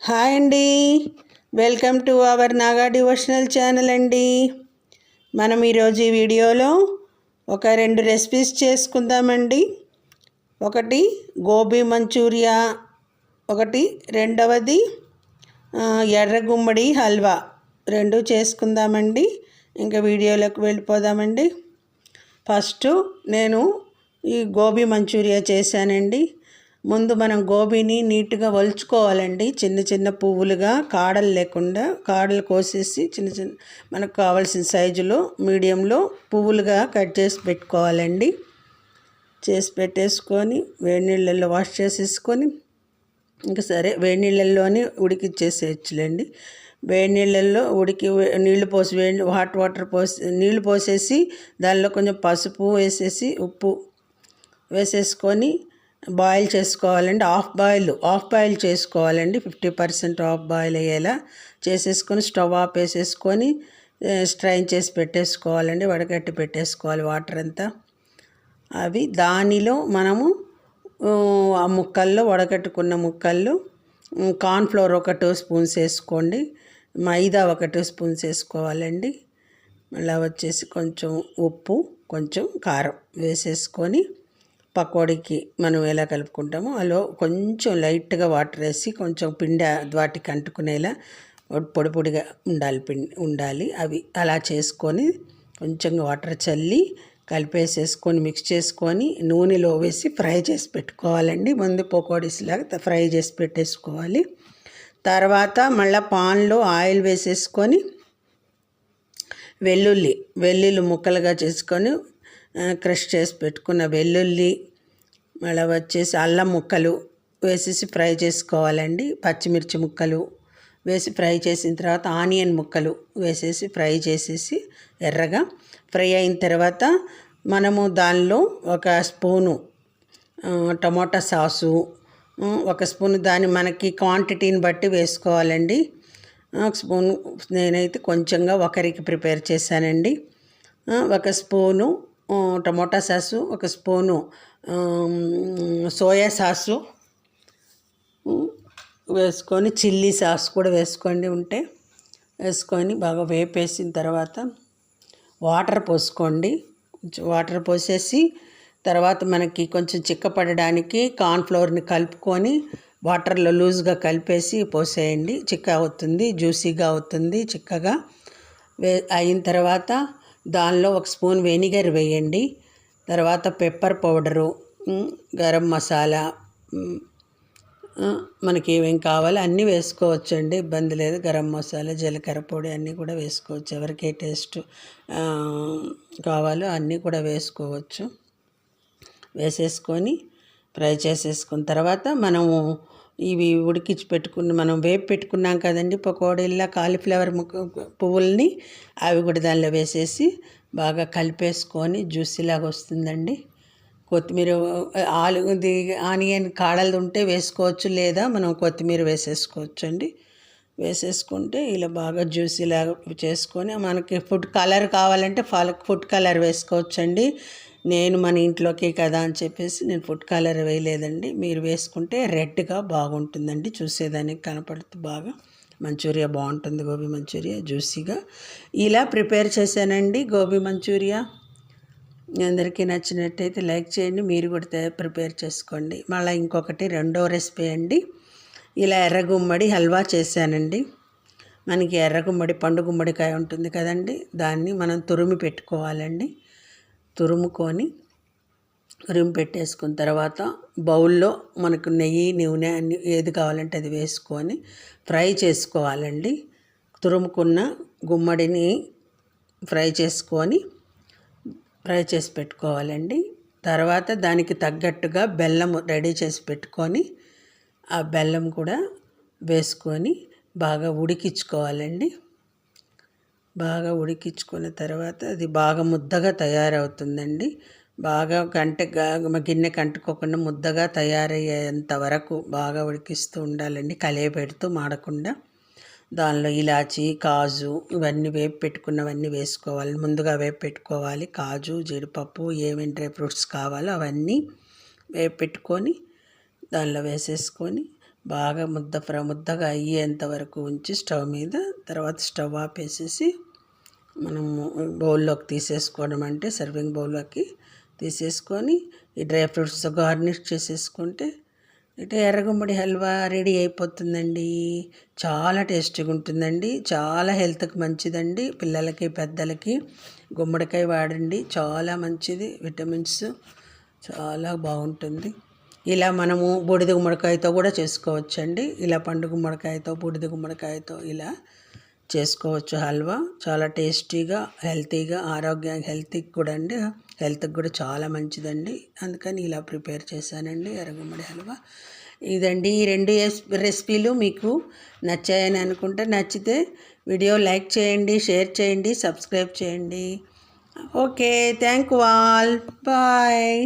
Hi అండి, welcome to our Naga devotional channel అండి. మనం ఈరోజు ఈ వీడియోలో ఒక 2 రెసిపీస్ చేసుకుందామండి. ఒకటి గోబీ మంచూరియా, రెండవది ఎర్ర గుమ్మడి హల్వా. 2 చేసుకుందామండి. ఇంకా వీడియోలోకి వెళ్ళిపోదామండి. ఫస్ట్ నేను ఈ గోబీ మంచూరియా చేశానండి. ముందు మనం గోబీని నీట్గా వలుచుకోవాలండి. చిన్న చిన్న పువ్వులుగా, కాడలు లేకుండా, కాడలు కోసేసి చిన్న చిన్న మనకు కావాల్సిన సైజులో మీడియంలో పువ్వులుగా కట్ చేసి పెట్టుకోవాలండి. చేసి పెట్టేసుకొని వేడి నీళ్ళల్లో వాష్ చేసేసుకొని ఇంకా సరే వేడి నీళ్ళల్లోనే ఉడికిచ్చేసేయచ్చులేండి. వేడి నీళ్ళల్లో నీళ్ళు పోసి హాట్ వాటర్ పోసి నీళ్ళు పోసేసి దానిలో కొంచెం పసుపు వేసేసి ఉప్పు వేసేసుకొని బాయిల్ చేసుకోవాలండి. హాఫ్ బాయిల్ చేసుకోవాలండి. 50% హాఫ్ బాయిల్ అయ్యేలా చేసేసుకొని స్టవ్ ఆఫ్ వేసేసుకొని స్ట్రైన్ చేసి పెట్టేసుకోవాలండి. వడగట్టి పెట్టేసుకోవాలి వాటర్ అంతా. అవి దానిలో మనము ఆ ముక్కల్లో వడగట్టుకున్న ముక్కల్లో కార్న్ఫ్లోర్ ఒక 2 స్పూన్స్ వేసుకోండి. మైదా ఒక 2 స్పూన్స్ వేసుకోవాలండి. మళ్ళీ వచ్చేసి కొంచెం ఉప్పు, కొంచెం కారం వేసేసుకొని పకోడీకి మనం ఎలా కలుపుకుంటామో అలా కొంచెం లైట్గా వాటర్ వేసి కొంచెం పిండి వాటికి అంటుకునేలా పొడి పొడిగా ఉండాలి. అవి అలా చేసుకొని కొంచెం వాటర్ చల్లి కలిపేసేసుకొని మిక్స్ చేసుకొని నూనెలో వేసి ఫ్రై చేసి పెట్టుకోవాలండి. ముందు పకోడీస్లాగా ఫ్రై చేసి పెట్టేసుకోవాలి. తర్వాత మళ్ళీ పాన్లో ఆయిల్ వేసేసుకొని వెల్లుల్లి ముక్కలుగా చేసుకొని క్రష్ చేసి పెట్టుకున్న వెల్లుల్లి, మళ్ళీ వచ్చేసి అల్లం ముక్కలు వేసేసి ఫ్రై చేసుకోవాలండి. పచ్చిమిర్చి ముక్కలు వేసి ఫ్రై చేసిన తర్వాత ఆనియన్ ముక్కలు వేసేసి ఫ్రై చేసేసి ఎర్రగా ఫ్రై అయిన తర్వాత మనము దానిలో ఒక స్పూను టమోటా సాసు, ఒక స్పూను దాన్ని మనకి క్వాంటిటీని బట్టి వేసుకోవాలండి. ఒక స్పూను నేనైతే కొంచెంగా ఒకరికి ప్రిపేర్ చేశానండి. ఒక స్పూను టమోటా సాసు, ఒక స్పూను సోయా సాసు వేసుకొని చిల్లీ సాస్ కూడా వేసుకోండి ఉంటే వేసుకొని బాగా వేపేసిన తర్వాత వాటర్ పోసుకోండి. వాటర్ పోసేసి తర్వాత మనకి కొంచెం చిక్కపడడానికి కార్న్ఫ్లోర్ని కలుపుకొని వాటర్లో లూజ్గా కలిపేసి పోసేయండి. చిక్క అవుతుంది, జ్యూసీగా అవుతుంది. చిక్కగా అయిన తర్వాత దానిలో ఒక స్పూన్ వెనిగర్ వేయండి. తర్వాత పెప్పర్ పౌడరు, గరం మసాలా, మనకి ఏమేం కావాలో అన్నీ వేసుకోవచ్చండి, ఇబ్బంది లేదు. గరం మసాలా, జీలకర్ర పొడి అన్నీ కూడా వేసుకోవచ్చు. ఎవరికి ఏ టేస్ట్ కావాలో అన్నీ కూడా వేసుకోవచ్చు. వేసేసుకొని ఫ్రై చేసేసుకున్న తర్వాత మనము ఇవి మనం వేపు పెట్టుకున్నాం కదండి పకోడీల్లా కాలీఫ్లవర్ పువ్వుల్ని, అవి కూడా దానిలో వేసేసి బాగా కలిపేసుకొని జ్యూసీలాగా వస్తుందండి. కొత్తిమీర ఆనియన్ కాడలు ఉంటే వేసుకోవచ్చు, లేదా మనం కొత్తిమీర వేసేసుకోవచ్చు అండి. వేసేసుకుంటే ఇలా బాగా జ్యూసీలాగా చేసుకొని మనకి ఫుడ్ కలర్ కావాలంటే ఫుడ్ కలర్ వేసుకోవచ్చండి. నేను మన ఇంట్లోకి కదా అని చెప్పేసి నేను ఫుడ్ కలర్ వేయలేదండి. మీరు వేసుకుంటే రెడ్గా బాగుంటుందండి, చూసేదానికి కనపడుతూ బాగా మంచూరియా బాగుంటుంది. గోబీ మంచూరియా జ్యూసీగా ఇలా ప్రిపేర్ చేశానండి. గోబీ మంచూరియా అందరికీ నచ్చినట్టయితే లైక్ చేయండి, మీరు కూడా ప్రిపేర్ చేసుకోండి. మళ్ళీ ఇంకొకటి రెండో రెసిపీ అండి. ఇలా ఎర్ర గుమ్మడి హల్వా చేశానండి. మనకి ఎర్ర గుమ్మడి, పండు గుమ్మడికాయ ఉంటుంది కదండి, దాన్ని మనం తురిమి పెట్టుకోవాలండి. తురుముకొని పెట్టేసుకున్న తర్వాత బౌల్లో మనకు నెయ్యి, నూనె అన్ని ఏది కావాలంటే అది వేసుకొని ఫ్రై చేసుకోవాలండి. తురుముకున్న గుమ్మడిని ఫ్రై చేసి పెట్టుకోవాలండి. తర్వాత దానికి తగ్గట్టుగా బెల్లం రెడీ చేసి పెట్టుకొని ఆ బెల్లం కూడా వేసుకొని బాగా ఉడికించుకోవాలండి. బాగా ఉడికించుకున్న తర్వాత అది బాగా ముద్దగా తయారవుతుందండి. బాగా గిన్నె కంటుకోకుండా ముద్దగా తయారయ్యేంత వరకు బాగా ఉడికిస్తూ ఉండాలండి, కలియబెడుతూ మాడకుండా. దానిలో ఇలాచి, కాజు ఇవన్నీ వేపు పెట్టుకున్నవన్నీ వేసుకోవాలి. ముందుగా వేపు పెట్టుకోవాలి. కాజు, జీడిపప్పు, ఏమేమి డ్రై ఫ్రూట్స్ కావాలో అవన్నీ వేపు పెట్టుకొని దానిలో వేసేసుకొని బాగా ముద్దగా అయ్యేంత వరకు ఉంచి స్టవ్ మీద, తర్వాత స్టవ్ ఆపేసేసి మనము బౌల్లోకి తీసేసుకోవడం, అంటే సర్వింగ్ బౌల్లోకి తీసేసుకొని ఈ డ్రై ఫ్రూట్స్తో గార్నిష్ చేసేసుకుంటే ఇటు ఎర్రగుమ్మడి హల్వా రెడీ అయిపోతుందండి. చాలా టేస్టీగా ఉంటుందండి, చాలా హెల్త్కి మంచిదండి. పిల్లలకి పెద్దలకి గుమ్మడికాయ వాడండి, చాలా మంచిది, విటమిన్స్ చాలా బాగుంటుంది. ఇలా మనము బూడిద గుమ్మడికాయతో కూడా చేసుకోవచ్చండి. ఇలా పండు గుమ్మడికాయతో, బూడిద గుమ్మడికాయతో ఇలా చేసుకోవచ్చు హల్వా. చాలా టేస్టీగా, హెల్తీగా, హెల్త్కి కూడా అండి, హెల్త్కి కూడా చాలా మంచిదండి. అందుకని ఇలా ప్రిపేర్ చేశానండి ఎర్రగుమ్మడి హల్వా. ఇదండి ఈ 2 రెసిపీలు మీకు నచ్చాయని అనుకుంటే, నచ్చితే వీడియో లైక్ చేయండి, షేర్ చేయండి, సబ్స్క్రైబ్ చేయండి. Okay, thank you all, bye.